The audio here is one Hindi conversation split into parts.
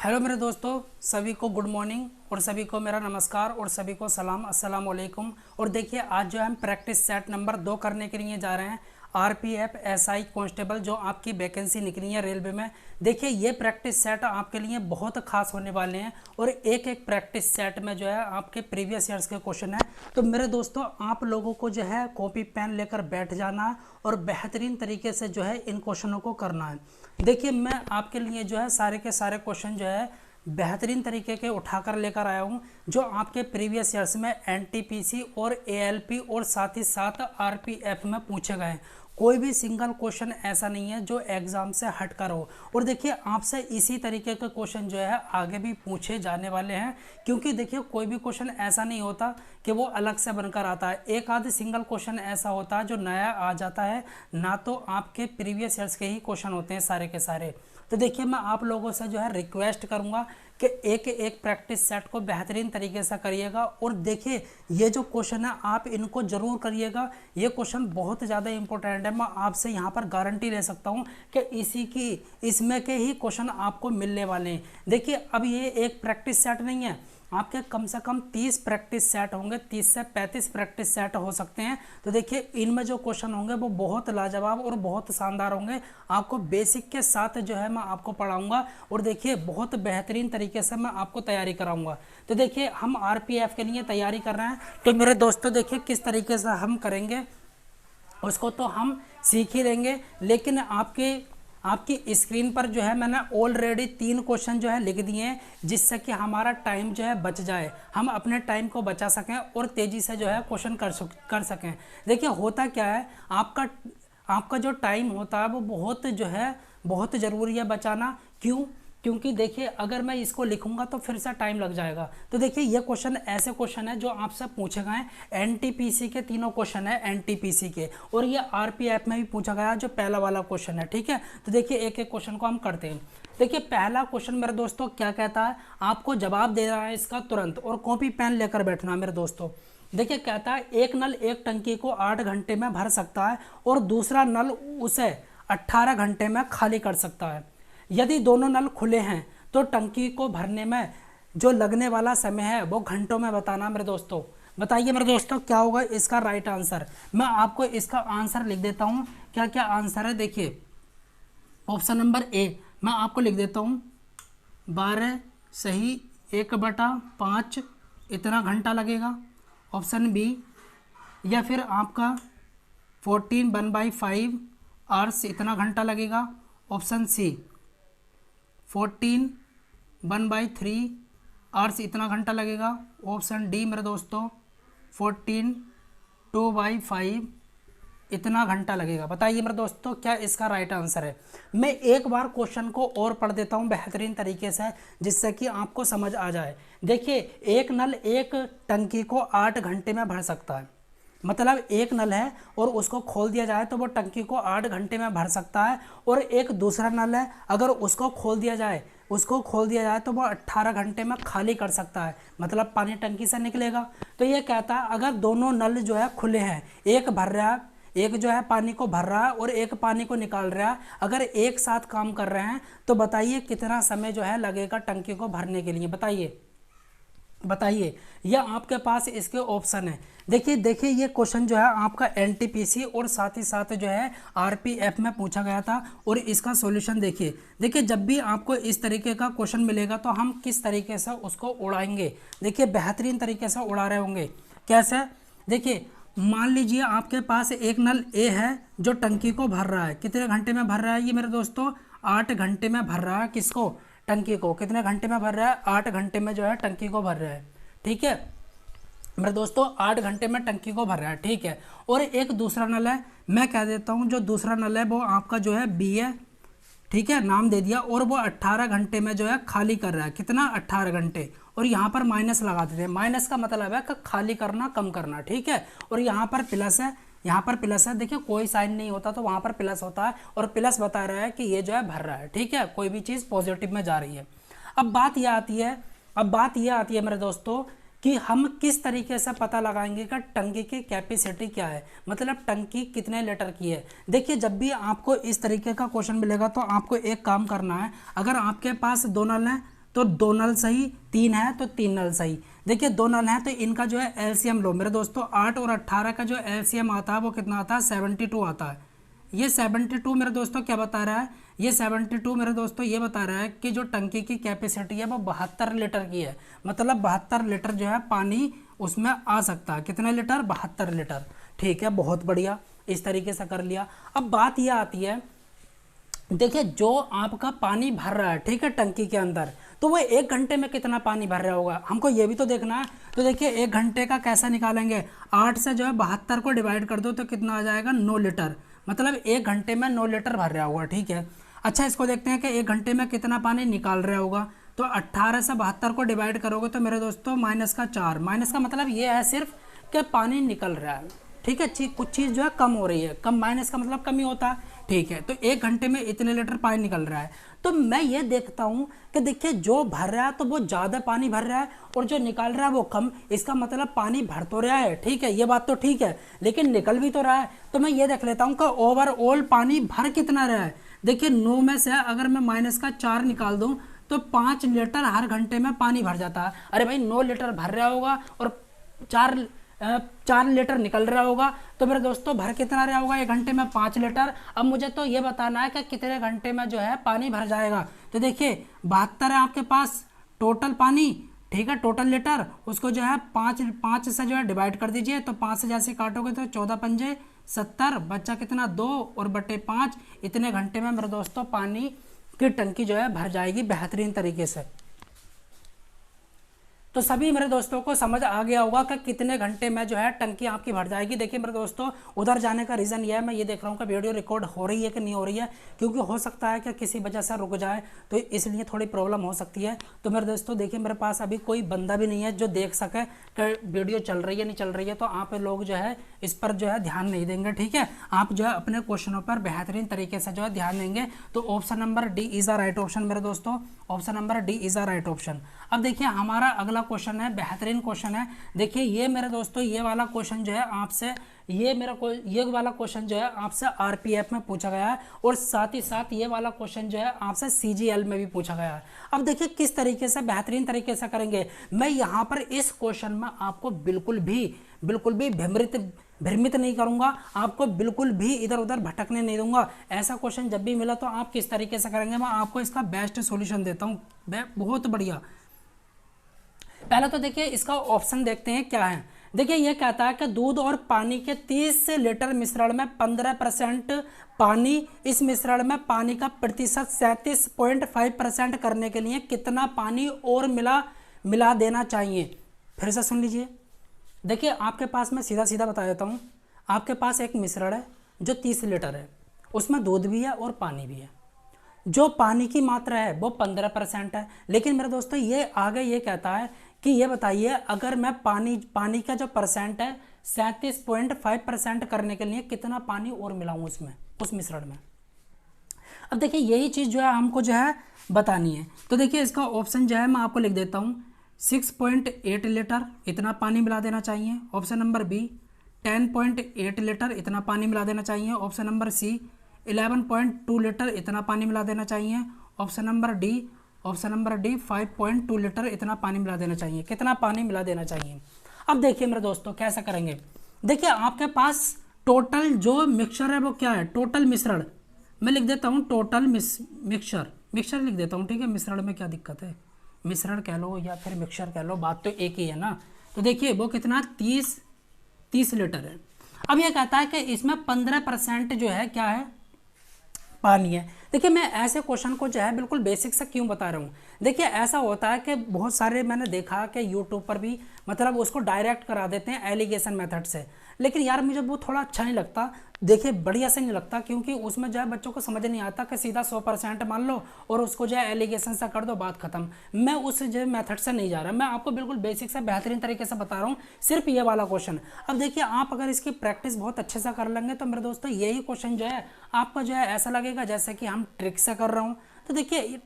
हेलो मेरे दोस्तों, सभी को गुड मॉर्निंग और सभी को मेरा नमस्कार और सभी को सलाम, अस्सलाम वालेकुम। और देखिए, आज जो है हम प्रैक्टिस सेट नंबर 2 करने के लिए जा रहे हैं। आरपीएफ एसआई कांस्टेबल जो आपकी वैकेंसी निकली है रेलवे में। देखिए, ये प्रैक्टिस सेट आपके लिए बहुत खास होने वाले हैं और एक एक प्रैक्टिस सेट में जो है आपके प्रीवियस ईयर्स के क्वेश्चन है। तो मेरे दोस्तों, आप लोगों को जो है कॉपी पेन लेकर बैठ जाना है और बेहतरीन तरीके से जो है इन क्वेश्चनों को करना है। देखिए, मैं आपके लिए जो है सारे के सारे क्वेश्चन जो है बेहतरीन तरीके के उठाकर लेकर आया हूँ, जो आपके प्रीवियस ईयर्स में एनटीपीसी और एएलपी और साथ ही साथ आरपीएफ में पूछे गए हैं। कोई भी सिंगल क्वेश्चन ऐसा नहीं है जो एग्जाम से हटकर हो। और देखिए, आपसे इसी तरीके के क्वेश्चन जो है आगे भी पूछे जाने वाले हैं, क्योंकि देखिए कोई भी क्वेश्चन ऐसा नहीं होता कि वो अलग से बनकर आता है। एक आध सिंगल क्वेश्चन ऐसा होता है जो नया आ जाता है, ना तो आपके प्रीवियस ईयर्स के ही क्वेश्चन होते हैं सारे के सारे। तो देखिए, मैं आप लोगों से जो है रिक्वेस्ट करूंगा कि एक एक प्रैक्टिस सेट को बेहतरीन तरीके से करिएगा। और देखिए, ये जो क्वेश्चन है आप इनको जरूर करिएगा। ये क्वेश्चन बहुत ज़्यादा इंपॉर्टेंट है। मैं आपसे यहाँ पर गारंटी ले सकता हूँ कि इसमें के ही क्वेश्चन आपको मिलने वाले हैं। देखिए, अब ये एक प्रैक्टिस सेट नहीं है, आपके कम से कम 30 प्रैक्टिस सेट होंगे, 30 से 35 प्रैक्टिस सेट हो सकते हैं। तो देखिए, इनमें जो क्वेश्चन होंगे वो बहुत लाजवाब और बहुत शानदार होंगे। आपको बेसिक के साथ जो है मैं आपको पढ़ाऊंगा और देखिए बहुत बेहतरीन तरीके से मैं आपको तैयारी कराऊंगा। तो देखिए, हम आरपीएफ के लिए तैयारी कर रहे हैं। तो मेरे दोस्तों, देखिए किस तरीके से हम करेंगे उसको तो हम सीख ही लेंगे, लेकिन आपकी स्क्रीन पर जो है मैंने ऑलरेडी 3 क्वेश्चन जो है लिख दिए हैं, जिससे कि हमारा टाइम जो है बच जाए, हम अपने टाइम को बचा सकें और तेज़ी से जो है क्वेश्चन कर सकें। देखिए, होता क्या है, आपका जो टाइम होता है वो बहुत ज़रूरी है बचाना। क्यों? क्योंकि देखिए, अगर मैं इसको लिखूंगा तो फिर से टाइम लग जाएगा। तो देखिए, ये क्वेश्चन ऐसे क्वेश्चन है जो आपसे पूछे गए हैं। एनटीपीसी के तीनों क्वेश्चन है एनटीपीसी के, और ये आरपीएफ में भी पूछा गया जो पहला वाला क्वेश्चन है। ठीक है, तो देखिए एक एक क्वेश्चन को हम करते हैं। देखिए, पहला क्वेश्चन मेरे दोस्तों क्या कहता है, आपको जवाब दे रहा है इसका तुरंत, और कॉपी पेन लेकर बैठना मेरे दोस्तों। देखिए, कहता है एक नल एक टंकी को 8 घंटे में भर सकता है और दूसरा नल उसे 18 घंटे में खाली कर सकता है। यदि दोनों नल खुले हैं तो टंकी को भरने में जो लगने वाला समय है वो घंटों में बताना मेरे दोस्तों। बताइए मेरे दोस्तों, क्या होगा इसका राइट आंसर। मैं आपको इसका आंसर लिख देता हूँ, क्या क्या आंसर है। देखिए, ऑप्शन नंबर ए मैं आपको लिख देता हूँ, 12 सही 1/5 इतना घंटा लगेगा। ऑप्शन बी, या फिर आपका 14 1/5 आवर्स इतना घंटा लगेगा। ऑप्शन सी, 14 1/3 आवर्स इतना घंटा लगेगा। ऑप्शन डी मेरे दोस्तों, 14 2/5 इतना घंटा लगेगा। बताइए मेरे दोस्तों, क्या इसका राइट आंसर है। मैं एक बार क्वेश्चन को और पढ़ देता हूं बेहतरीन तरीके से, जिससे कि आपको समझ आ जाए। देखिए, एक नल एक टंकी को 8 घंटे में भर सकता है। मतलब एक नल है और उसको खोल दिया जाए तो वो टंकी को 8 घंटे में भर सकता है, और एक दूसरा नल है, अगर उसको खोल दिया जाए तो वो 18 घंटे में खाली कर सकता है। मतलब पानी टंकी से निकलेगा। तो ये कहता है, अगर दोनों नल जो है खुले हैं, एक भर रहा है, एक जो है पानी को भर रहा है और एक पानी को निकाल रहा है, अगर एक साथ काम कर रहे हैं तो बताइए कितना समय जो है लगेगा टंकी को भरने के लिए। बताइए, यह आपके पास इसके ऑप्शन है। देखिए ये क्वेश्चन जो है आपका एनटीपीसी और साथ ही साथ जो है आरपीएफ में पूछा गया था, और इसका सॉल्यूशन देखिए जब भी आपको इस तरीके का क्वेश्चन मिलेगा तो हम किस तरीके से उसको उड़ाएंगे। देखिए, बेहतरीन तरीके से उड़ा रहे होंगे। कैसे? देखिए, मान लीजिए आपके पास एक नल ए है जो टंकी को भर रहा है। कितने घंटे में भर रहा है ये मेरे दोस्तों? 8 घंटे में भर रहा है। किसको? टंकी को। कितने घंटे में भर रहा है? 8 घंटे में जो है टंकी को भर रहा है। ठीक है मेरे दोस्तों, 8 घंटे में टंकी को भर रहा है। ठीक है, और एक दूसरा नल है, मैं कह देता हूँ जो दूसरा नल है वो आपका जो है बी है। ठीक है, नाम दे दिया, और वो 18 घंटे में जो है खाली कर रहा है। कितना? 18 घंटे। और यहाँ पर माइनस लगा देते हैं। माइनस का मतलब है कि खाली करना, कम करना। ठीक है, और यहाँ पर प्लस है, यहाँ पर प्लस है। देखिए, कोई साइन नहीं होता तो वहाँ पर प्लस होता है, और प्लस बता रहा है कि ये जो है भर रहा है। ठीक है, कोई भी चीज़ पॉजिटिव में जा रही है। अब बात यह आती है मेरे दोस्तों कि हम किस तरीके से पता लगाएंगे कि टंकी की कैपेसिटी क्या है, मतलब टंकी कितने लीटर की है। देखिए, जब भी आपको इस तरीके का क्वेश्चन मिलेगा तो आपको एक काम करना है। अगर आपके पास दो नल हैं तो 2 नल सही, 3 है तो 3 नल सही। देखिए 2 नल है तो इनका जो है एलसीएम लो मेरे दोस्तों, 8 और 18 का जो एलसीएम आता है वो कितना आता है, 72 आता है। ये 72 मेरे दोस्तों क्या बता रहा है, ये 72 मेरे दोस्तों ये बता रहा है कि जो टंकी की कैपेसिटी है वो 72 लीटर की है, मतलब 72 लीटर जो है पानी उसमें आ सकता है। कितने लीटर, 72 लीटर। ठीक है, बहुत बढ़िया, इस तरीके से कर लिया। अब बात यह आती है, देखिए जो आपका पानी भर रहा है, ठीक है, टंकी के अंदर, तो वो 1 घंटे में कितना पानी भर रहा होगा, हमको ये भी तो देखना है। तो देखिए 1 घंटे का कैसा निकालेंगे, 8 से जो है 72 को डिवाइड कर दो तो कितना आ जाएगा, 9 लीटर, मतलब 1 घंटे में 9 लीटर भर रहा होगा। ठीक है, अच्छा इसको देखते हैं कि 1 घंटे में कितना पानी निकाल रहा होगा। तो 18 से 72 को डिवाइड करोगे तो मेरे दोस्तों -4, माइनस का मतलब ये है सिर्फ कि पानी निकल रहा है। ठीक है, कुछ चीज़ जो है कम हो रही है, कम, माइनस का मतलब कम ही होता है। ठीक है, तो 1 घंटे में इतने लीटर पानी निकल रहा है। तो मैं ये देखता हूँ कि देखिए जो भर रहा है तो वो ज़्यादा पानी भर रहा है और जो निकाल रहा है वो कम, इसका मतलब पानी भर तो रहा है। ठीक है, ये बात तो ठीक है, लेकिन निकल भी तो रहा है। तो मैं ये देख लेता हूँ कि ओवरऑल पानी भर कितना रहा है। देखिए 9 में से अगर मैं -4 निकाल दूँ तो 5 लीटर हर घंटे में पानी भर जाता है। अरे भाई 9 लीटर भर रहा होगा और 4 लीटर निकल रहा होगा, तो मेरे दोस्तों भर कितना रहा होगा 1 घंटे में, 5 लीटर। अब मुझे तो ये बताना है कि कितने घंटे में जो है पानी भर जाएगा। तो देखिए 72 है आपके पास टोटल पानी, ठीक है, टोटल लीटर, उसको जो है 5 से जो है डिवाइड कर दीजिए। तो 5 से जैसे काटोगे तो 14 पंजे 70, बच्चा कितना 2 और बटे 5, इतने घंटे में मेरे दोस्तों पानी की टंकी जो है भर जाएगी बेहतरीन तरीके से। तो सभी मेरे दोस्तों को समझ आ गया होगा कि कितने घंटे में जो है टंकी आपकी भर जाएगी। देखिए मेरे दोस्तों उधर जाने का रीज़न ये है, मैं ये देख रहा हूँ कि वीडियो रिकॉर्ड हो रही है कि नहीं हो रही है, क्योंकि हो सकता है कि किसी वजह से रुक जाए, तो इसलिए थोड़ी प्रॉब्लम हो सकती है। तो मेरे दोस्तों देखिए मेरे पास अभी कोई बंदा भी नहीं है जो देख सके कि वीडियो चल रही है नहीं चल रही है, तो आप लोग जो है इस पर जो है ध्यान नहीं देंगे। ठीक है, आप जो है अपने क्वेश्चनों पर बेहतरीन तरीके से जो है ध्यान देंगे। तो option number D is a right option मेरे दोस्तों, option number D is a right option. अब देखिए हमारा अगला क्वेश्चन है, बेहतरीन क्वेश्चन है। देखिए ये मेरे दोस्तों ये वाला क्वेश्चन जो है आपसे, ये वाला क्वेश्चन जो है आपसे आरपीएफ में पूछा गया है और साथ ही साथ ये वाला क्वेश्चन जो है आपसे सीजीएल में भी पूछा गया है। अब देखिए किस तरीके से बेहतरीन तरीके से करेंगे। मैं यहाँ पर इस क्वेश्चन में आपको बिल्कुल भी भ्रमित नहीं करूंगा, आपको बिल्कुल भी इधर उधर भटकने नहीं दूंगा। ऐसा क्वेश्चन जब भी मिला तो आप किस तरीके से करेंगे, मैं आपको इसका बेस्ट सॉल्यूशन देता हूँ। बहुत बढ़िया। पहले तो देखिए इसका ऑप्शन देखते हैं क्या है। देखिए ये कहता है कि दूध और पानी के 30 लीटर मिश्रण में 15% पानी, इस मिश्रण में पानी का प्रतिशत 37.5% करने के लिए कितना पानी और मिला देना चाहिए। फिर से सुन लीजिए। देखिए आपके पास मैं सीधा सीधा बता देता हूँ, आपके पास एक मिश्रण है जो 30 लीटर है, उसमें दूध भी है और पानी भी है। जो पानी की मात्रा है वो 15% है, लेकिन मेरे दोस्तों ये आगे ये कहता है कि ये बताइए अगर मैं पानी का जो परसेंट है 37.5% करने के लिए कितना पानी और मिलाऊं उसमें, उस मिश्रण में। अब देखिए यही चीज़ जो है हमको जो है बतानी है। तो देखिए इसका ऑप्शन जो है मैं आपको लिख देता हूँ, 6.8 लीटर इतना पानी मिला देना चाहिए। ऑप्शन नंबर बी 10.8 लीटर इतना पानी मिला देना चाहिए। ऑप्शन नंबर सी 11.2 लीटर इतना पानी मिला देना चाहिए। ऑप्शन नंबर डी 5.2 लीटर इतना पानी मिला देना चाहिए। कितना पानी मिला देना चाहिए। अब देखिए मेरे दोस्तों कैसा करेंगे। देखिए आपके पास टोटल जो मिक्सचर है वो क्या है, टोटल मिश्रण मैं लिख देता हूँ, टोटल मिक्सचर लिख देता हूँ। ठीक है, मिश्रण में क्या दिक्कत है, मिश्रण कह लो या फिर मिक्सचर कह लो, बात तो एक ही है ना। तो देखिए वो कितना 30 लीटर है। अब ये कहता है कि इसमें 15% जो है क्या है, पानी है। देखिए मैं ऐसे क्वेश्चन को जो है बिल्कुल बेसिक से क्यों बता रहा हूँ। देखिए ऐसा होता है कि बहुत सारे मैंने देखा कि यूट्यूब पर भी मतलब उसको डायरेक्ट करा देते हैं एलिगेशन मेथड से, लेकिन यार मुझे वो थोड़ा अच्छा नहीं लगता। देखिए बढ़िया से नहीं लगता, क्योंकि उसमें जो है बच्चों को समझ नहीं आता कि सीधा 100% मान लो और उसको जो है एलिगेशन से कर दो, बात खत्म। मैं उस जो मेथड से नहीं जा रहा, मैं आपको बिल्कुल बेसिक से बेहतरीन तरीके से बता रहा हूँ, सिर्फ ये वाला क्वेश्चन। अब देखिए आप अगर इसकी प्रैक्टिस बहुत अच्छे से कर लेंगे तो मेरे दोस्तों यही क्वेश्चन जो है आपको जो है ऐसा लगेगा जैसे कि हम ट्रिक से कर रहा हूँ। तो देखिए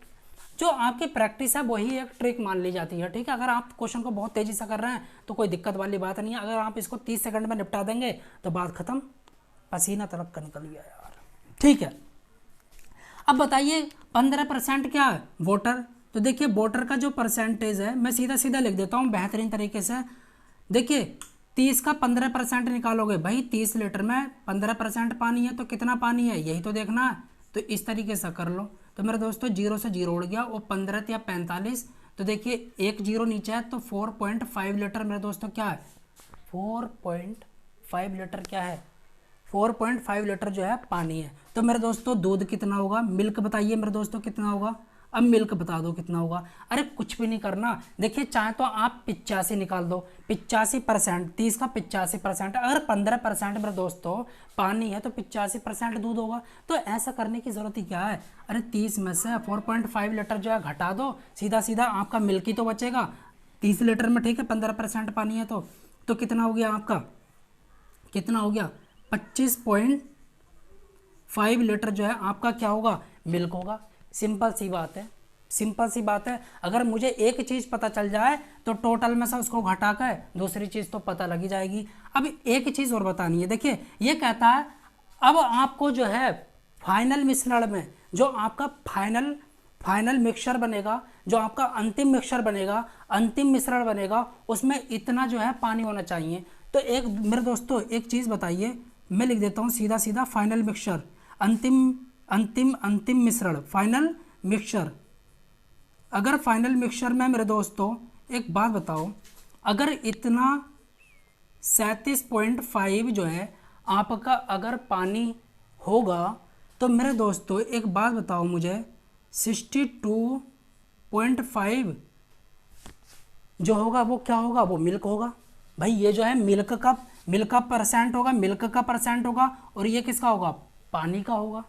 जो आपकी प्रैक्टिस है वही एक ट्रिक मान ली जाती है। ठीक है, अगर आप क्वेश्चन को बहुत तेजी से कर रहे हैं तो कोई दिक्कत वाली बात नहीं है। अगर आप इसको 30 सेकंड में निपटा देंगे तो बात खत्म। पसीना तलक का निकल गया यार। ठीक है, अब बताइए 15% क्या है, वाटर, तो देखिए वाटर का जो परसेंटेज है मैं सीधा सीधा लिख देता हूँ बेहतरीन तरीके से। देखिए 30 का 15% निकालोगे, भाई 30 लीटर में 15% पानी है तो कितना पानी है यही तो देखना है। तो इस तरीके से कर लो। तो मेरे दोस्तों जीरो से जीरो उड़ गया, वो 15 या 45। तो देखिए एक जीरो नीचे है तो 4.5 लीटर मेरे दोस्तों क्या है, 4.5 लीटर क्या है, 4.5 लीटर जो है पानी है। तो मेरे दोस्तों दूध कितना होगा, मिल्क बताइए मेरे दोस्तों कितना होगा। अब मिल्क बता दो कितना होगा। अरे कुछ भी नहीं करना, देखिए चाहे तो आप 85 निकाल दो, 85%, 30 का 85%। अगर 15% मेरे दोस्तों पानी है तो 85% दूध होगा। तो ऐसा करने की ज़रूरत ही क्या है। अरे 30 में से 4.5 लीटर जो है घटा दो, सीधा सीधा आपका मिल्क ही तो बचेगा 30 लीटर में, ठीक है। 15% पानी है तो कितना हो गया आपका, कितना हो गया 25.5 लीटर जो है आपका क्या होगा, मिल्क होगा। सिंपल सी बात है, सिंपल सी बात है। अगर मुझे एक चीज़ पता चल जाए तो टोटल में से उसको घटा कर दूसरी चीज़ तो पता लगी जाएगी। अब एक चीज़ और बतानी है, देखिए ये कहता है अब आपको जो है फाइनल मिश्रण में जो आपका फाइनल मिक्सचर बनेगा, जो आपका अंतिम मिक्सचर बनेगा, अंतिम मिश्रण बनेगा, उसमें इतना जो है पानी होना चाहिए। तो एक मेरे दोस्तों एक चीज़ बताइए, मैं लिख देता हूँ सीधा सीधा फाइनल मिक्सचर, अंतिम मिश्रण, फाइनल मिक्सचर। अगर फाइनल मिक्सचर में मेरे दोस्तों एक बात बताओ, अगर इतना 37.5 जो है आपका अगर पानी होगा तो मेरे दोस्तों एक बात बताओ मुझे, 62.5 जो होगा वो क्या होगा, वो मिल्क होगा। भाई ये जो है मिल्क का परसेंट होगा, मिल्क का परसेंट होगा, और ये किसका होगा, पानी का होगा।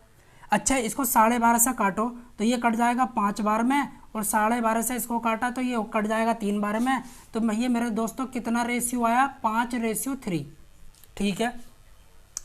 अच्छा इसको 12.5 से काटो तो ये कट जाएगा 5 बार में, और 12.5 से इसको काटा तो ये कट जाएगा 3 बार में। तो ये मेरे दोस्तों कितना रेशियो आया, 5:3। ठीक है,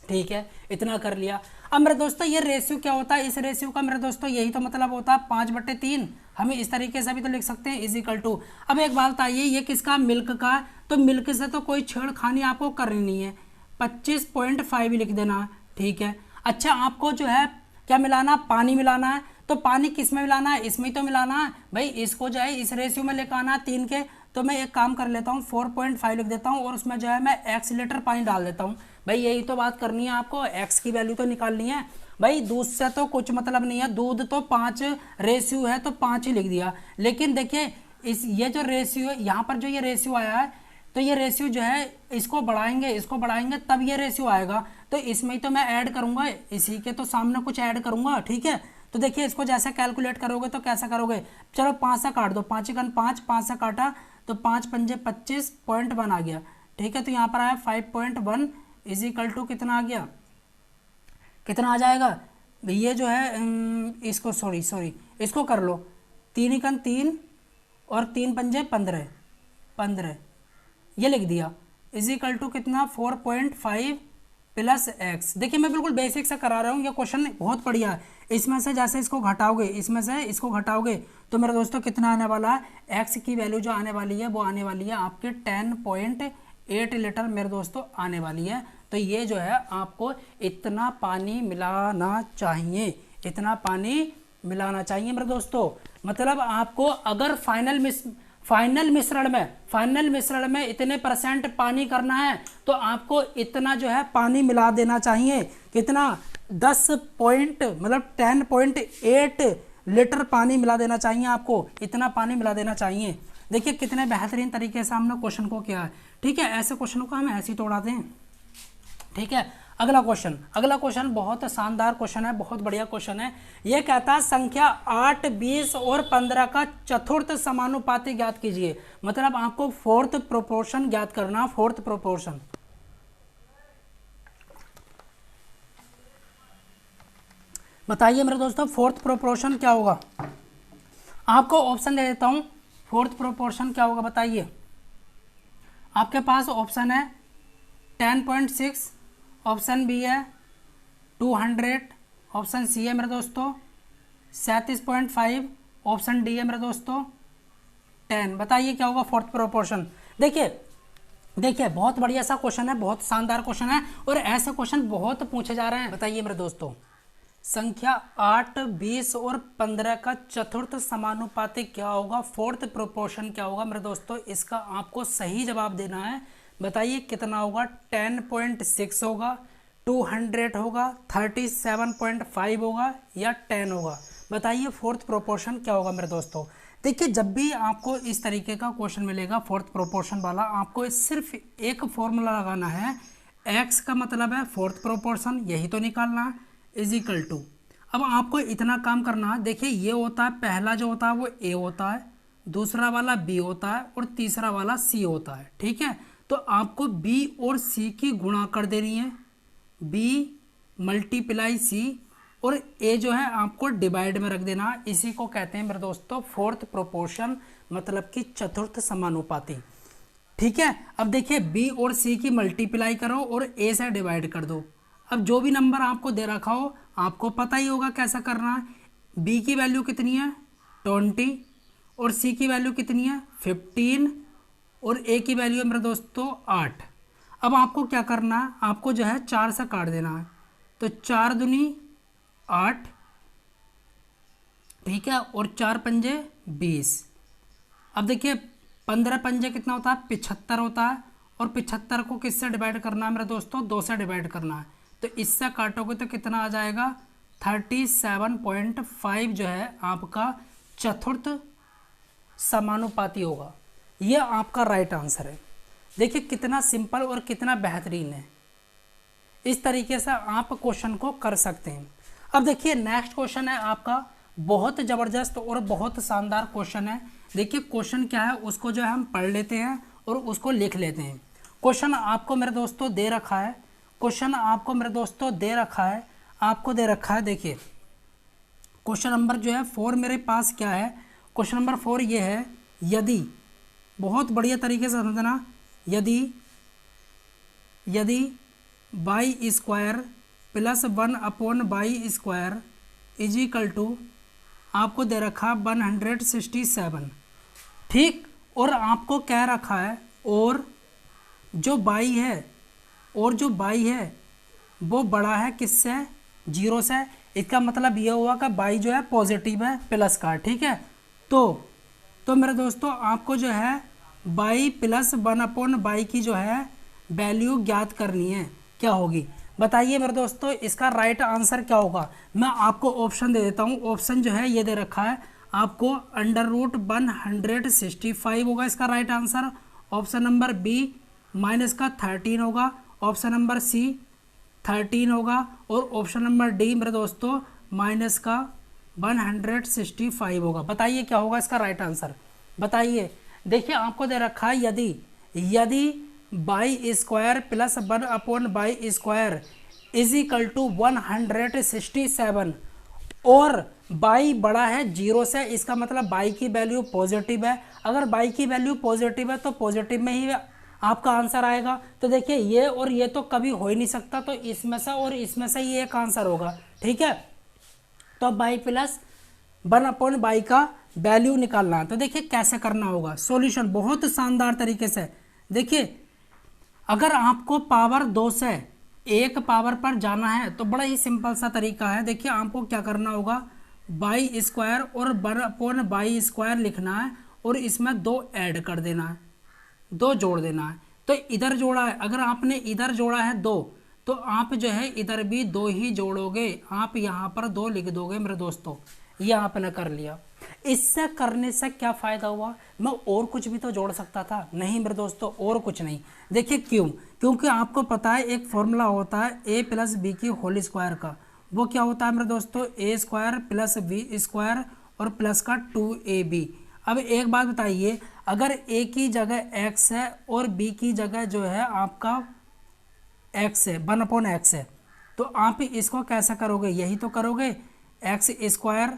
ठीक है, इतना कर लिया। अब मेरे दोस्तों ये रेशियो क्या होता है, इस रेशियो का मेरे दोस्तों यही तो मतलब होता है 5/3। हम इस तरीके से भी तो लिख सकते हैं इज इक्वल टू। अब एक बात बताइए ये किसका, मिल्क का। तो मिल्क से तो कोई छेड़खानी आपको करनी नहीं है, 25.5 लिख देना, ठीक है। अच्छा आपको जो है क्या मिलाना, पानी मिलाना है। तो पानी किस में मिलाना है, इसमें ही तो मिलाना है। भाई इसको जो है इस रेशियो में लेकर आना है 3 के। तो मैं एक काम कर लेता हूँ 4.5 लिख देता हूँ, और उसमें जो है मैं x लीटर पानी डाल देता हूँ। भाई यही तो बात करनी है आपको, x की वैल्यू तो निकालनी है। भाई दूध से तो कुछ मतलब नहीं है, दूध तो 5 रेशियो है तो 5 ही लिख दिया। लेकिन देखिए ये जो रेशियो यहाँ पर जो ये रेशियो आया है, तो ये रेशियो जो है इसको बढ़ाएंगे तब ये रेशियो आएगा। तो इसमें ही तो मैं ऐड करूंगा, इसी के तो सामने कुछ ऐड करूंगा, ठीक है। तो देखिए इसको जैसे कैलकुलेट करोगे तो कैसा करोगे, चलो 5 से काट दो, 5 × 5, 5 से काटा तो 5 × 5 = 25.1 आ गया, ठीक है। तो यहाँ पर आया 5.1 इज इक्वल टू कितना आ गया, कितना आ जाएगा। ये जो है इसको सॉरी इसको कर लो, 3 × 3 और 3 × 5 = 15 ये लिख दिया, इज इक्वल टू कितना 4.5 + x। देखिए मैं बिल्कुल बेसिक से करा रहा हूँ, ये क्वेश्चन बहुत बढ़िया है। इसमें से जैसे इसको घटाओगे, इसमें से इसको घटाओगे तो मेरे दोस्तों कितना आने वाला है, x की वैल्यू जो आने वाली है वो आने वाली है आपके 10.8 लीटर मेरे दोस्तों आने वाली है। तो ये जो है आपको इतना पानी मिलाना चाहिए, इतना पानी मिलाना चाहिए मेरे दोस्तों। मतलब आपको अगर फाइनल मिश्रण में इतने % पानी करना है तो आपको इतना जो है पानी मिला देना चाहिए। कितना, 10.8 लीटर पानी मिला देना चाहिए आपको, इतना पानी मिला देना चाहिए। देखिए कितने बेहतरीन तरीके से हमने क्वेश्चन को किया है, ठीक है। ऐसे क्वेश्चनों को हम ऐसे ही तोड़ाते हैं, ठीक है। अगला क्वेश्चन बहुत शानदार क्वेश्चन है, बहुत बढ़िया क्वेश्चन है। यह कहता है संख्या 8, 20 और 15 का चतुर्थ समानुपाती ज्ञात कीजिए। मतलब आपको फोर्थ प्रोपोर्शन ज्ञात करना, फोर्थ प्रोपोर्शन। बताइए मेरे दोस्तों फोर्थ प्रोपोर्शन क्या होगा। आपको ऑप्शन दे देता हूं, फोर्थ प्रोपोर्शन क्या होगा बताइए। आपके पास ऑप्शन है 10.6, ऑप्शन बी है 200, ऑप्शन सी है मेरे दोस्तों 37.5, ऑप्शन डी है मेरे दोस्तों 10। बताइए क्या होगा फोर्थ प्रोपोर्शन। देखिए बहुत बढ़िया सा क्वेश्चन है, बहुत शानदार क्वेश्चन है, और ऐसे क्वेश्चन बहुत पूछे जा रहे हैं। बताइए मेरे दोस्तों संख्या 8, 20 और 15 का चतुर्थ समानुपाती क्या होगा, फोर्थ प्रोपोर्शन क्या होगा मेरे दोस्तों, इसका आपको सही जवाब देना है। बताइए कितना होगा, 10.6 होगा, 200 होगा, 37.5 होगा या 10 होगा। बताइए फोर्थ प्रोपोर्शन क्या होगा मेरे दोस्तों। देखिए जब भी आपको इस तरीके का क्वेश्चन मिलेगा फोर्थ प्रोपोर्शन वाला, आपको सिर्फ एक फॉर्मूला लगाना है, x का मतलब है फोर्थ प्रोपोर्शन, यही तो निकालना है, इज इक्वल टू। अब आपको इतना काम करना है, देखिए ये होता है, पहला जो होता है वो a होता है, दूसरा वाला b होता है और तीसरा वाला c होता है। ठीक है, तो आपको b और c की गुणा कर देनी है, b मल्टीप्लाई c, और a जो है आपको डिवाइड में रख देना है। इसी को कहते हैं मेरे दोस्तों फोर्थ प्रोपोर्शन, मतलब कि चतुर्थ समानुपाती। ठीक है, अब देखिए b और c की मल्टीप्लाई करो और a से डिवाइड कर दो। अब जो भी नंबर आपको दे रखा हो आपको पता ही होगा कैसा करना है। b की वैल्यू कितनी है 20 और c की वैल्यू कितनी है 15 और a की वैल्यू है मेरे दोस्तों 8। अब आपको क्या करना है, आपको जो है 4 से काट देना है, तो 4 दूनी 8, ठीक है, और 4 पंजे 20। अब देखिए 15 पंजे कितना होता है 75 होता है, और 75 को किससे डिवाइड करना है मेरे दोस्तों, 2 से डिवाइड करना है, तो इससे काटोगे तो कितना आ जाएगा 37.5 जो है आपका चतुर्थ समानुपाती होगा। ये आपका राइट आंसर है। देखिए कितना सिंपल और कितना बेहतरीन है। इस तरीके से आप क्वेश्चन को कर सकते हैं। अब देखिए नेक्स्ट क्वेश्चन है आपका, बहुत ज़बरदस्त और बहुत शानदार क्वेश्चन है। देखिए क्वेश्चन क्या है उसको जो है हम पढ़ लेते हैं और उसको लिख लेते हैं। क्वेश्चन आपको मेरे दोस्तों दे रखा है, क्वेश्चन आपको मेरे दोस्तों दे रखा है, आपको दे रखा है। देखिए क्वेश्चन नंबर जो है 4 मेरे पास क्या है, क्वेश्चन नंबर 4 ये है, यदि, बहुत बढ़िया तरीके से समझना, यदि बाई स्क्वायर प्लस 1/बाई स्क्वायर इज इक्वल टू, आपको दे रखा 167, ठीक, और आपको कह रखा है और जो बाई है वो बड़ा है किससे, 0 से। इसका मतलब ये हुआ कि बाई जो है पॉजिटिव है प्लस का। ठीक है, तो मेरे दोस्तों आपको जो है बाई प्लस 1/बाई की जो है वैल्यू ज्ञात करनी है, क्या होगी। बताइए मेरे दोस्तों इसका राइट आंसर क्या होगा। मैं आपको ऑप्शन दे देता हूँ, ऑप्शन जो है ये दे रखा है आपको, √165 होगा इसका right answer. Option number B minus का 13 होगा, ऑप्शन नंबर सी 13 होगा, और ऑप्शन नंबर डी मेरे दोस्तों माइनस का 165 होगा। बताइए क्या होगा इसका राइट आंसर, बताइए। देखिए आपको दे रखा है यदि बाई स्क्वायर प्लस 1/बाई स्क्वायर इज इक्वल टू 167 और बाई बड़ा है 0 से, इसका मतलब बाई की वैल्यू पॉजिटिव है। अगर बाई की वैल्यू पॉजिटिव है तो पॉजिटिव में ही आपका आंसर आएगा। तो देखिए ये और ये तो कभी हो ही नहीं सकता, तो इसमें से और इसमें से ये एक आंसर होगा। ठीक है, तो बाई प्लस 1/बाई का वैल्यू निकालना है। तो देखिए कैसे करना होगा, सॉल्यूशन बहुत शानदार तरीके से। देखिए अगर आपको पावर 2 से 1 पावर पर जाना है तो बड़ा ही सिंपल सा तरीका है। देखिए आपको क्या करना होगा, बाई स्क्वायर और 1/बाई स्क्वायर लिखना है और इसमें 2 ऐड कर देना है, 2 जोड़ देना है। तो इधर जोड़ा है, अगर आपने इधर जोड़ा है 2, तो आप जो है इधर भी 2 ही जोड़ोगे, आप यहाँ पर 2 लिख दोगे मेरे दोस्तों। ये आपने कर लिया। इससे करने से क्या फ़ायदा हुआ, मैं और कुछ भी तो जोड़ सकता था, नहीं मेरे दोस्तों और कुछ नहीं। देखिए क्योंकि आपको पता है एक फॉर्मूला होता है a प्लस बी की होल स्क्वायर का, वो क्या होता है मेरे दोस्तों a² प्लस b² और प्लस का 2ab। अब एक बात बताइए, अगर a की जगह x है और b की जगह जो है आपका x है, 1/x है, तो आप इसको कैसे करोगे, यही तो करोगे, x²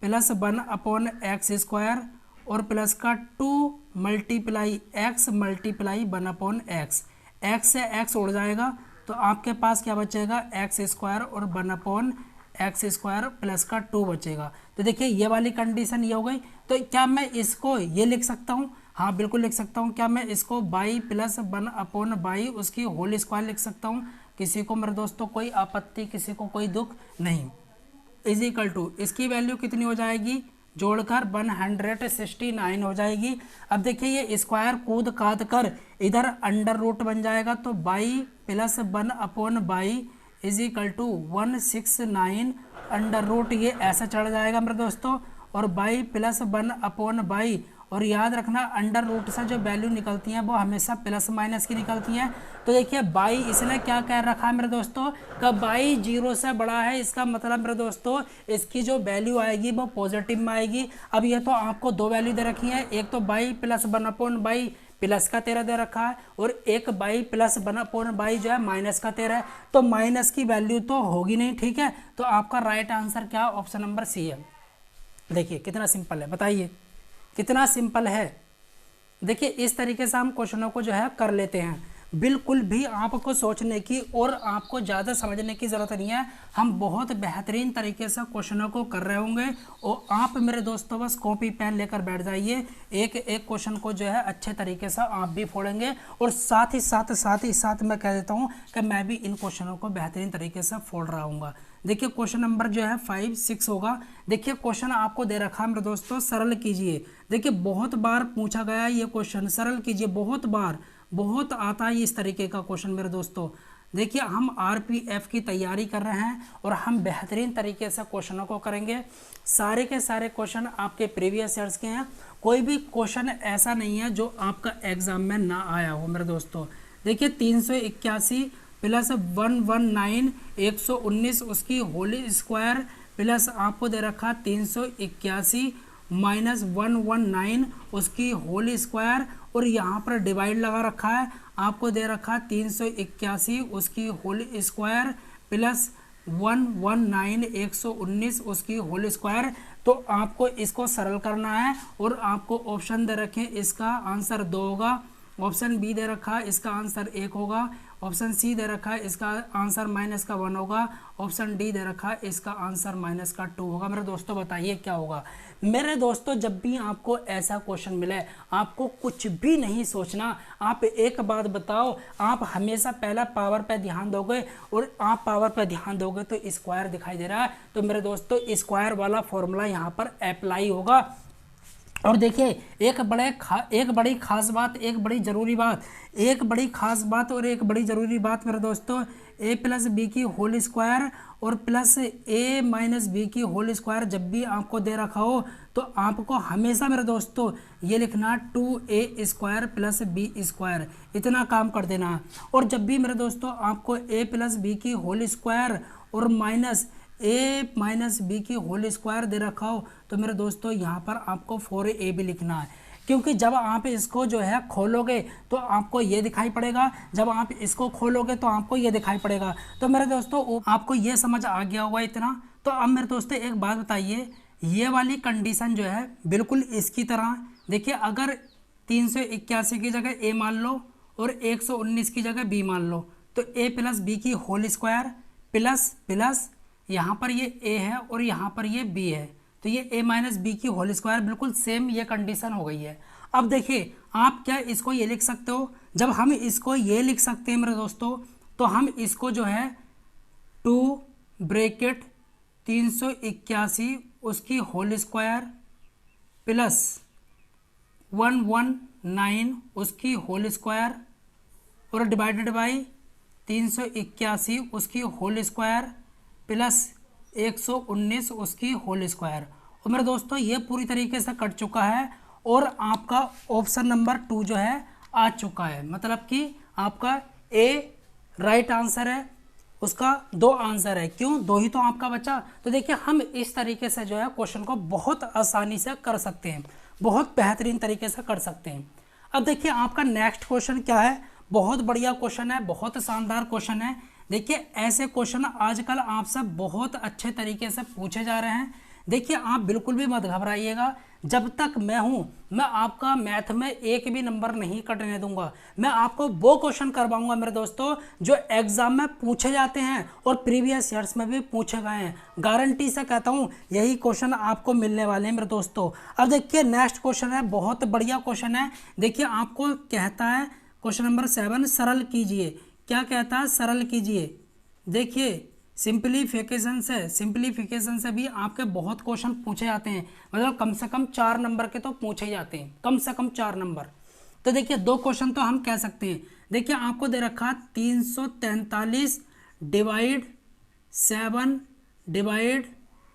प्लस 1/x² और प्लस का 2 multiply x multiply 1/x, x से x उड़ जाएगा तो आपके पास क्या बचेगा x² और 1/x² प्लस का 2 बचेगा। तो देखिए ये वाली कंडीशन ये हो गई। तो क्या मैं इसको ये लिख सकता हूँ, हाँ बिल्कुल लिख सकता हूँ। क्या मैं इसको बाई प्लस 1/बाई उसकी होल स्क्वायर लिख सकता हूँ। किसी को मेरे दोस्तों कोई आपत्ति, किसी को कोई दुख नहीं। इज इक्वल टू इसकी वैल्यू कितनी हो जाएगी, जोड़कर 169 हो जाएगी। अब देखिए ये स्क्वायर कूद काट कर इधर अंडर रूट बन जाएगा, तो बाई प्लस 1/बाई is equal to 169 under root, ये ऐसा चढ़ जाएगा मेरे दोस्तों, और बाई प्लस 1/बाई। और याद रखना अंडर रूट से जो वैल्यू निकलती हैं वो हमेशा प्लस माइनस की निकलती हैं। तो देखिए बाई इसने क्या कह रखा है मेरे दोस्तों, कि बाई 0 से बड़ा है, इसका मतलब मेरे दोस्तों इसकी जो वैल्यू आएगी वो पॉजिटिव में आएगी। अब ये तो आपको दो वैल्यू दे रखी है, एक तो बाई प्लस 1/बाई प्लस का 13 दे रखा है, और एक बाई प्लस 1/बाई जो है माइनस का 13 है, तो माइनस की वैल्यू तो होगी नहीं, ठीक है। तो आपका राइट आंसर क्या, ऑप्शन नंबर सी है। देखिए कितना सिंपल है, बताइए कितना सिंपल है। देखिए इस तरीके से हम क्वेश्चनों को जो है कर लेते हैं, बिल्कुल भी आपको सोचने की और आपको ज़्यादा समझने की ज़रूरत नहीं है। हम बहुत बेहतरीन तरीके से क्वेश्चनों को कर रहे होंगे, और आप मेरे दोस्तों बस कॉपी पेन लेकर बैठ जाइए, एक एक क्वेश्चन को जो है अच्छे तरीके से आप भी फोड़ेंगे, और साथ ही साथ मैं कह देता हूँ कि मैं भी इन क्वेश्चनों को बेहतरीन तरीके से फोड़ रहा हूँ। देखिए क्वेश्चन नंबर जो है 5, 6 होगा। देखिए क्वेश्चन आपको दे रखा है मेरे दोस्तों, सरल कीजिए। देखिए बहुत बार पूछा गया ये क्वेश्चन, सरल कीजिए, बहुत बार बहुत आता है इस तरीके का क्वेश्चन मेरे दोस्तों। देखिए हम आरपीएफ की तैयारी कर रहे हैं और हम बेहतरीन तरीके से क्वेश्चनों को करेंगे। सारे के सारे क्वेश्चन आपके प्रीवियस ईयर्स के हैं, कोई भी क्वेश्चन ऐसा नहीं है जो आपका एग्जाम में ना आया हो मेरे दोस्तों। देखिए 381 प्लस 119 119 उसकी होली स्क्वायर, प्लस आपको दे रखा 381 माइनस 119 उसकी होल स्क्वायर, और यहाँ पर डिवाइड लगा रखा है, आपको दे रखा 381 उसकी होल स्क्वायर प्लस 119 119 उसकी होल स्क्वायर। तो आपको इसको सरल करना है, और आपको ऑप्शन दे रखे इसका आंसर 2 होगा, ऑप्शन बी दे रखा है इसका आंसर 1 होगा, ऑप्शन सी दे रखा है इसका आंसर माइनस का 1 होगा, ऑप्शन डी दे रखा है इसका आंसर माइनस का 2 होगा। मेरे दोस्तों बताइए क्या होगा। मेरे दोस्तों जब भी आपको ऐसा क्वेश्चन मिले आपको कुछ भी नहीं सोचना, आप एक बात बताओ, आप हमेशा पहला पावर पे ध्यान दोगे, और आप पावर पे ध्यान दोगे तो स्क्वायर दिखाई दे रहा है, तो मेरे दोस्तों स्क्वायर वाला फॉर्मूला यहाँ पर अप्लाई होगा। और देखिए एक बड़ी खास बात, एक बड़ी ज़रूरी बात और एक बड़ी ज़रूरी बात मेरे दोस्तों, a प्लस बी की होल स्क्वायर और प्लस a माइनस बी की होल स्क्वायर जब भी आपको दे रखा हो तो आपको हमेशा मेरे दोस्तों ये लिखना 2a square plus B square, इतना काम कर देना है। और जब भी मेरे दोस्तों आपको a प्लस बी की होल स्क्वायर और माइनस a माइनस बी की होल स्क्वायर दे रखा हो तो मेरे दोस्तों यहाँ पर आपको 4a भी लिखना है, क्योंकि जब आप इसको जो है खोलोगे तो आपको ये दिखाई पड़ेगा, जब आप इसको खोलोगे तो आपको ये दिखाई पड़ेगा। तो मेरे दोस्तों आपको ये समझ आ गया होगा इतना। तो अब मेरे दोस्तों एक बात बताइए, ये वाली कंडीशन जो है बिल्कुल इसकी तरह, देखिए अगर 381 की जगह a मान लो और 119 की जगह b मान लो, तो a प्लस बी की होल स्क्वायर प्लस प्लस यहाँ पर ये a है और यहाँ पर ये b है, तो ये a माइनस बी की होल स्क्वायर, बिल्कुल सेम ये कंडीशन हो गई है। अब देखिए आप क्या इसको ये लिख सकते हो, जब हम इसको ये लिख सकते हैं मेरे दोस्तों तो हम इसको जो है 2 ब्रैकेट 381 उसकी होल स्क्वायर प्लस 119 उसकी होल स्क्वायर और डिवाइडेड बाई 381 उसकी होल स्क्वायर प्लस 119 उसकी होल स्क्वायर। और मेरे दोस्तों ये पूरी तरीके से कट चुका है और आपका ऑप्शन नंबर 2 जो है आ चुका है, मतलब कि आपका ए राइट आंसर है, उसका 2 आंसर है। क्यों 2 ही तो आपका बचा। तो देखिए हम इस तरीके से जो है क्वेश्चन को बहुत आसानी से कर सकते हैं, बहुत बेहतरीन तरीके से कर सकते हैं। अब देखिए आपका नेक्स्ट क्वेश्चन क्या है, बहुत बढ़िया क्वेश्चन है, बहुत शानदार क्वेश्चन है। देखिए ऐसे क्वेश्चन आजकल आपसे बहुत अच्छे तरीके से पूछे जा रहे हैं। देखिए आप बिल्कुल भी मत घबराइएगा, जब तक मैं हूं मैं आपका मैथ में एक भी नंबर नहीं कटने दूंगा। मैं आपको वो क्वेश्चन करवाऊंगा मेरे दोस्तों जो एग्जाम में पूछे जाते हैं और प्रीवियस ईयर्स में भी पूछे गए हैं। गारंटी से कहता हूं यही क्वेश्चन आपको मिलने वाले हैं मेरे दोस्तों। अब देखिए नेक्स्ट क्वेश्चन है, बहुत बढ़िया क्वेश्चन है। देखिए आपको कहता है क्वेश्चन नंबर 7 सरल कीजिए। क्या कहता है, सरल कीजिए। देखिए सिंप्लीफिकेशन से भी आपके बहुत क्वेश्चन पूछे जाते हैं, मतलब कम से कम 4 नंबर के तो पूछे जाते हैं, कम से कम 4 नंबर। तो देखिए 2 क्वेश्चन तो हम कह सकते हैं। देखिए आपको दे रखा 343 डिवाइड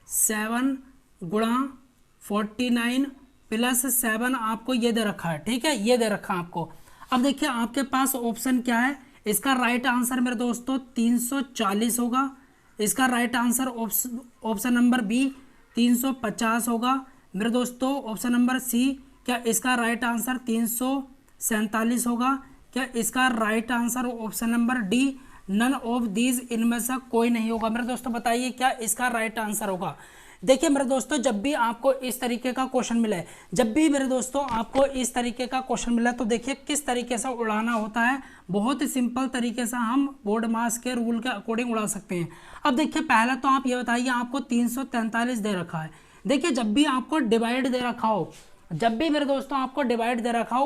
7 गुणा 49 प्लस 7 आपको ये दे रखा है, ठीक है, ये दे रखा है आपको। अब देखिए आपके पास ऑप्शन क्या है, इसका राइट आंसर मेरे दोस्तों 340 होगा, इसका right answer option number B 350 होगा मेरे दोस्तों। ऑप्शन नंबर सी, क्या इसका राइट आंसर 347 होगा? क्या इसका right answer option number D none of these, इनमें से कोई नहीं होगा मेरे दोस्तों। बताइए क्या इसका राइट आंसर होगा? देखिए मेरे दोस्तों, जब भी आपको इस तरीके का क्वेश्चन मिले, जब भी मेरे दोस्तों आपको इस तरीके का क्वेश्चन मिला, तो देखिए किस तरीके से उड़ाना होता है। बहुत ही सिंपल तरीके से हम बोर्ड मास के रूल के अकॉर्डिंग उड़ा सकते हैं। अब देखिए पहला तो आप ये बताइए, आपको 343 दे रखा है। देखिए जब भी आपको डिवाइड दे रखा हो, जब भी मेरे दोस्तों आपको डिवाइड दे रखा हो,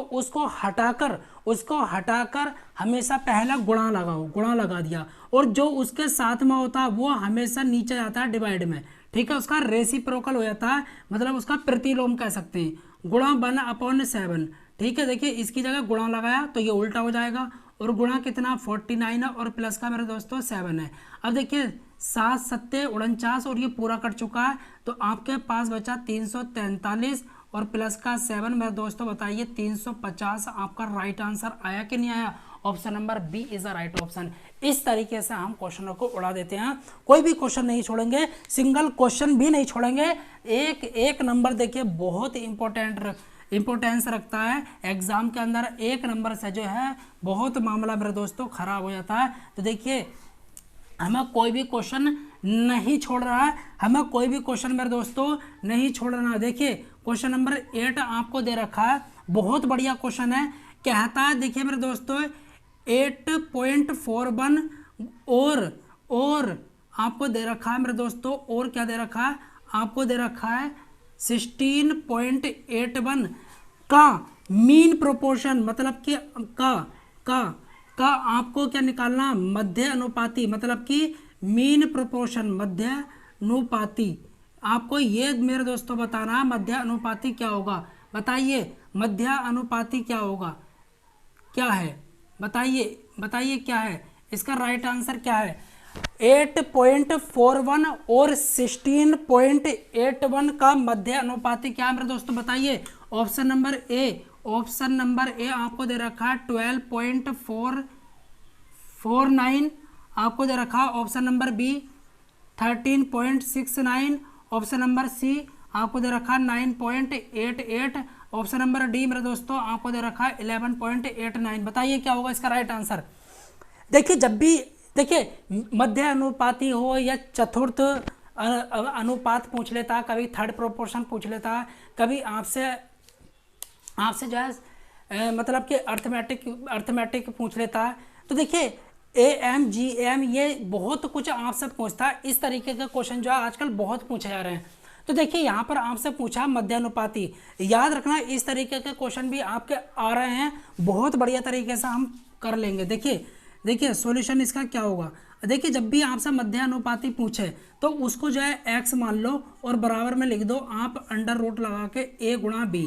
उसको हटाकर हमेशा पहला गुणा लगाओ, गुणा लगा दिया, और जो उसके साथ में होता है वो हमेशा नीचे जाता है डिवाइड में, ठीक है, उसका रेसिप्रोकल हो जाता है, मतलब उसका प्रतिलोम कह सकते हैं। गुणा 1/7, ठीक है। देखिए इसकी जगह गुणा लगाया तो ये उल्टा हो जाएगा, और गुणा कितना 49 है, और प्लस का मेरे दोस्तों 7 है। अब देखिए 7 7 49 और ये पूरा कट चुका है, तो आपके पास बचा 343 और प्लस का 7 मेरे दोस्तों। बताइए 350 आपका राइट आंसर आया कि नहीं आया? Option number B is the right option. इस तरीके से हम क्वेश्चनों को उड़ा देते हैं, कोई भी क्वेश्चन नहीं छोड़ेंगे, सिंगल क्वेश्चन भी नहीं छोड़ेंगे। एक नंबर देखिए बहुत इंपॉर्टेंस रखता है एग्जाम के अंदर। एक नंबर से जो है बहुत मामला मेरे दोस्तों खराब हो जाता है। तो देखिए हमें कोई भी क्वेश्चन नहीं छोड़ रहा है, हमें कोई भी क्वेश्चन मेरे दोस्तों नहीं छोड़ना है। देखिए क्वेश्चन नंबर 8 आपको दे रखा है, बहुत बढ़िया क्वेश्चन है। कहता है देखिए मेरे दोस्तों 8.41 और आपको दे रखा है मेरे दोस्तों, और क्या दे रखा है? आपको दे रखा है 16.81 का मीन प्रोपोर्शन, मतलब कि का आपको क्या निकालना? मध्य अनुपाती, मतलब कि मीन प्रोपोर्शन, मध्य अनुपाती। आपको ये मेरे दोस्तों बताना है मध्य अनुपाती क्या होगा। बताइए मध्य अनुपाती क्या होगा, क्या है? बताइए क्या है इसका राइट आंसर? क्या है? 8.41 और 16.81 का मध्य अनुपाती क्या है मेरे दोस्तों? बताइए। ऑप्शन नंबर ए आपको दे रखा है 12.49 आपको दे रखा है। Option number B 13.69, option number C आपको दे रखा है 9.88, ऑप्शन नंबर डी मेरे दोस्तों आपको दे रखा है 11.89। बताइए क्या होगा इसका राइट आंसर? देखिए जब भी देखिए मध्य अनुपाती हो या चतुर्थ अनुपात पूछ लेता, कभी थर्ड प्रोपोर्शन पूछ लेता, कभी आपसे जो है मतलब कि अर्थमेटिक पूछ लेता है। तो देखिए AM GM ये बहुत कुछ आपसे पूछता है। इस तरीके का क्वेश्चन जो है आजकल बहुत पूछे जा रहे हैं। तो देखिए यहाँ पर आपसे पूछा मध्यानुपाती, याद रखना इस तरीके के क्वेश्चन भी आपके आ रहे हैं, बहुत बढ़िया तरीके से हम कर लेंगे। देखिए सॉल्यूशन इसका क्या होगा? देखिए जब भी आपसे मध्यानुपाती पूछे तो उसको जो है x मान लो और बराबर में लिख दो आप अंडर रूट लगा के a गुणा b।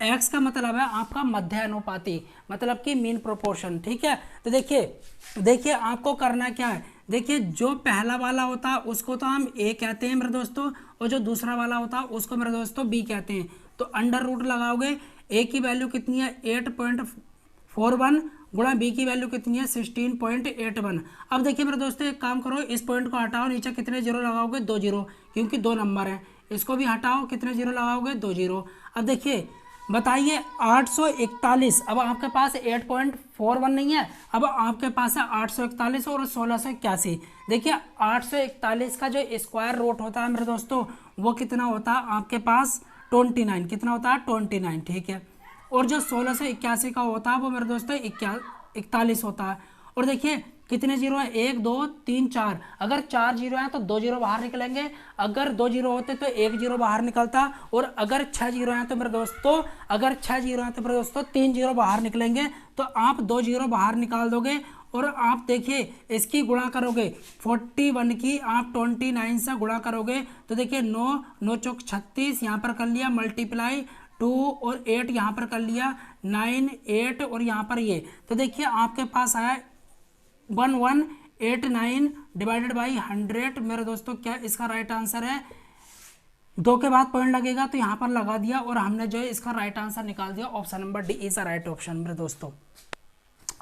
x का मतलब है आपका मध्यानुपाती, मतलब कि मीन प्रोपोर्शन, ठीक है। तो देखिए आपको करना क्या है? देखिए जो पहला वाला होता है उसको तो हम a कहते हैं मेरे दोस्तों, और जो दूसरा वाला होता है उसको मेरे दोस्तों b कहते हैं। तो अंडर रूट लगाओगे, a की वैल्यू कितनी है 8.41 गुणा b की वैल्यू कितनी है 16.81। अब देखिए मेरे दोस्तों एक काम करो, इस पॉइंट को हटाओ, नीचे कितने जीरो लगाओगे? 2 जीरो, क्योंकि 2 नंबर हैं। इसको भी हटाओ, कितने जीरो लगाओगे? 2 जीरो। अब देखिए बताइए 841, अब आपके पास 8.41 नहीं है, अब आपके पास है 841 और 1681। देखिए 841 का जो स्क्वायर रूट होता है मेरे दोस्तों वो कितना होता है आपके पास? 29। कितना होता है? 29, ठीक है। और जो 1681 का होता है वो मेरे दोस्तों 41 होता है। और देखिए कितने जीरो है? 1 2 3 4। अगर 4 जीरो हैं तो 2 जीरो बाहर निकलेंगे, अगर 2 जीरो होते तो 1 जीरो बाहर निकलता, और अगर 6 जीरो हैं तो मेरे दोस्तों 3 जीरो बाहर निकलेंगे। तो आप 2 जीरो बाहर निकाल दोगे और आप देखिए इसकी गुणा करोगे 41 की आप 29 से गुणा करोगे तो देखिए 9 9 चौक 36, यहाँ पर कर लिया मल्टीप्लाई 2 और 8 यहाँ पर कर लिया 9 8 और यहाँ पर ये, तो देखिए आपके पास आया 1189 डिवाइडेड बाई 100। मेरे दोस्तों क्या इसका राइट आंसर है? 2 के बाद पॉइंट लगेगा तो यहाँ पर लगा दिया और हमने जो है इसका राइट आंसर निकाल दिया। Option number D is a right option मेरे दोस्तों,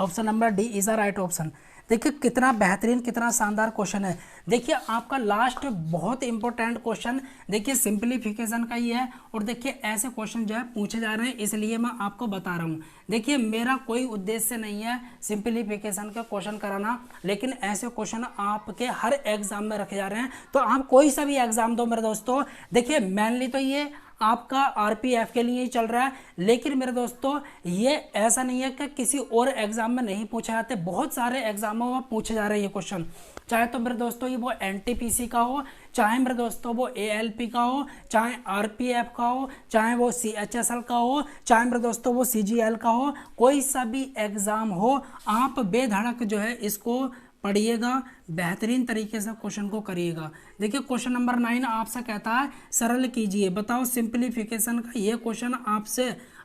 option number D is a right option. देखिए कितना बेहतरीन कितना शानदार क्वेश्चन है। देखिए आपका लास्ट बहुत इंपॉर्टेंट क्वेश्चन देखिए सिंपलीफिकेशन का ही है और देखिए ऐसे क्वेश्चन जो है पूछे जा रहे हैं इसलिए मैं आपको बता रहा हूँ। देखिए मेरा कोई उद्देश्य नहीं है सिंपलीफिकेशन का क्वेश्चन कराना, लेकिन ऐसे क्वेश्चन आपके हर एग्जाम में रखे जा रहे हैं, तो आप कोई सा भी एग्जाम दो मेरे दोस्तों। देखिए मेनली तो ये आपका आरपीएफ के लिए ही चल रहा है, लेकिन मेरे दोस्तों ये ऐसा नहीं है कि किसी और एग्जाम में नहीं पूछे जाते, बहुत सारे एग्जामों में पूछे जा रहे हैं ये क्वेश्चन। चाहे तो मेरे दोस्तों ये वो एनटीपीसी का हो, चाहे मेरे दोस्तों वो एएलपी का हो, चाहे आरपीएफ का हो, चाहे वो सीएचएसएल का हो, चाहे मेरे दोस्तों वो सीजीएल का हो, कोई सा भी एग्जाम हो आप बेधड़क जो है इसको पढ़िएगा, बेहतरीन तरीके से क्वेश्चन को करिएगा। देखिए क्वेश्चन नंबर 9 आपसे कहता है सरल कीजिए, बताओ सिंपलीफिकेशन का ये क्वेश्चन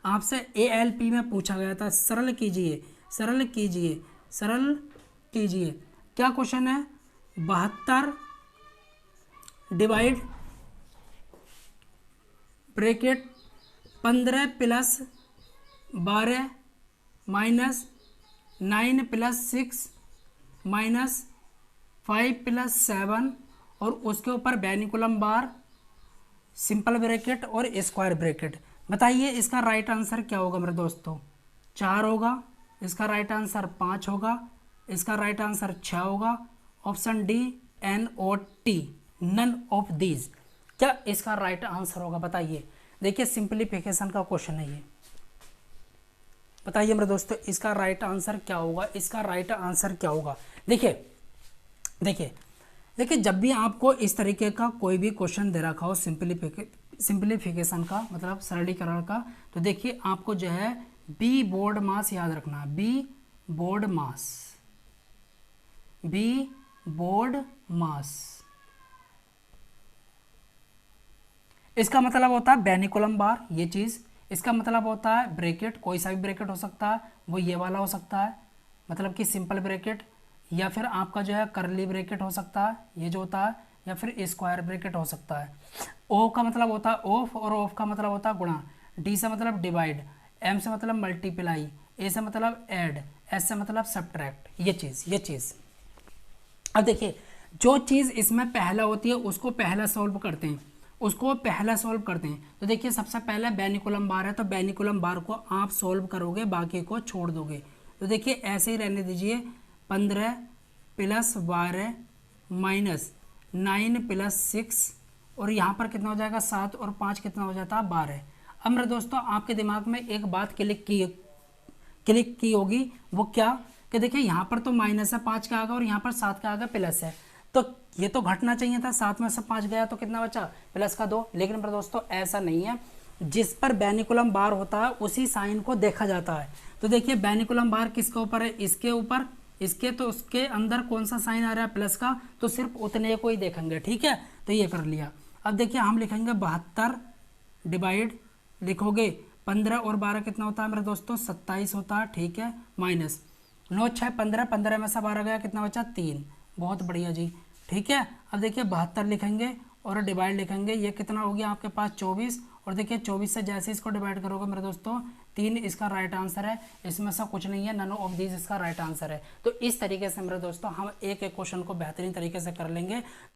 आपसे एएलपी में पूछा गया था। सरल कीजिए सरल कीजिए सरल कीजिए, क्या क्वेश्चन है? 72 divide bracket 15 plus 12 minus 9 plus 6 minus 5 plus 7 और उसके ऊपर बैनिकुलम बार, सिंपल ब्रैकेट और स्क्वायर ब्रैकेट। बताइए इसका राइट आंसर क्या होगा मेरे दोस्तों? 4 होगा, इसका राइट आंसर 5 होगा, इसका राइट आंसर 6 होगा। Option D NOT, none of these. क्या इसका राइट आंसर होगा? बताइए। देखिए सिंपलीफिकेशन का क्वेश्चन है ये, बताइए मेरे दोस्तों इसका राइट आंसर क्या होगा? इसका राइट आंसर क्या होगा? देखिए देखिए देखिए जब भी आपको इस तरीके का कोई भी क्वेश्चन दे रखा हो सिंपलीफिकेशन का मतलब सरलीकरण का, तो देखिए आपको जो है बी बोर्ड मास याद रखना है। बी बोर्ड मास, बी बोर्ड मास, इसका मतलब होता है बैनिकुलम बार ये चीज़। इसका मतलब होता है ब्रैकेट, कोई सा भी ब्रैकेट हो सकता है, वो ये वाला हो सकता है मतलब कि सिंपल ब्रैकेट, या फिर आपका जो है करली ब्रैकेट हो सकता है ये जो होता है, या फिर स्क्वायर ब्रैकेट हो सकता है। ओ का मतलब होता है ऑफ और ऑफ का मतलब होता है गुणा, डी से मतलब डिवाइड, एम से मतलब मल्टीप्लाई, ए से मतलब ऐड, एस से मतलब सब्ट्रैक्ट। ये चीज़ अब देखिए जो चीज़ इसमें पहला होती है उसको पहला सॉल्व करते हैं, तो देखिए सबसे पहले बैनिकुलम बार है, तो बैनिकुलम बार को आप सॉल्व करोगे, बाकी को छोड़ दोगे। तो देखिए ऐसे ही रहने दीजिए। 15 प्लस 12 माइनस 9 प्लस 6 और यहाँ पर कितना हो जाएगा 7 और 5 कितना हो जाता है 12। अब मेरे दोस्तों आपके दिमाग में एक बात क्लिक की होगी, वो क्या कि देखिए यहाँ पर तो माइनस है 5 का आगे और यहाँ पर 7 का आगे प्लस है, तो ये तो घटना चाहिए था, 7 में से 5 गया तो कितना बचा प्लस का 2। लेकिन मेरे दोस्तों ऐसा नहीं है, जिस पर बैनिकुलम बार होता है उसी साइन को देखा जाता है। तो देखिए बैनिकुलम बार किसके ऊपर है? इसके ऊपर, इसके, तो उसके अंदर कौन सा साइन आ रहा है प्लस का, तो सिर्फ उतने को ही देखेंगे। ठीक है, तो ये कर लिया। अब देखिए हम लिखेंगे 72 डिवाइड, लिखोगे 15 और 12 कितना होता है मेरे दोस्तों 27 होता है। ठीक है, माइनस 9 6 15, 15 में से 12 गया कितना बचा 3। बहुत बढ़िया जी। ठीक है, अब देखिए 72 लिखेंगे और डिवाइड लिखेंगे, ये कितना हो गया आपके पास 24, और देखिए 24 से जैसे इसको डिवाइड करोगे मेरे दोस्तों 3 इसका राइट आंसर है, इसमें से कुछ नहीं है, नन ऑफ दीज इसका राइट आंसर है। तो इस तरीके से मेरे दोस्तों हम एक क्वेश्चन को बेहतरीन तरीके से कर लेंगे।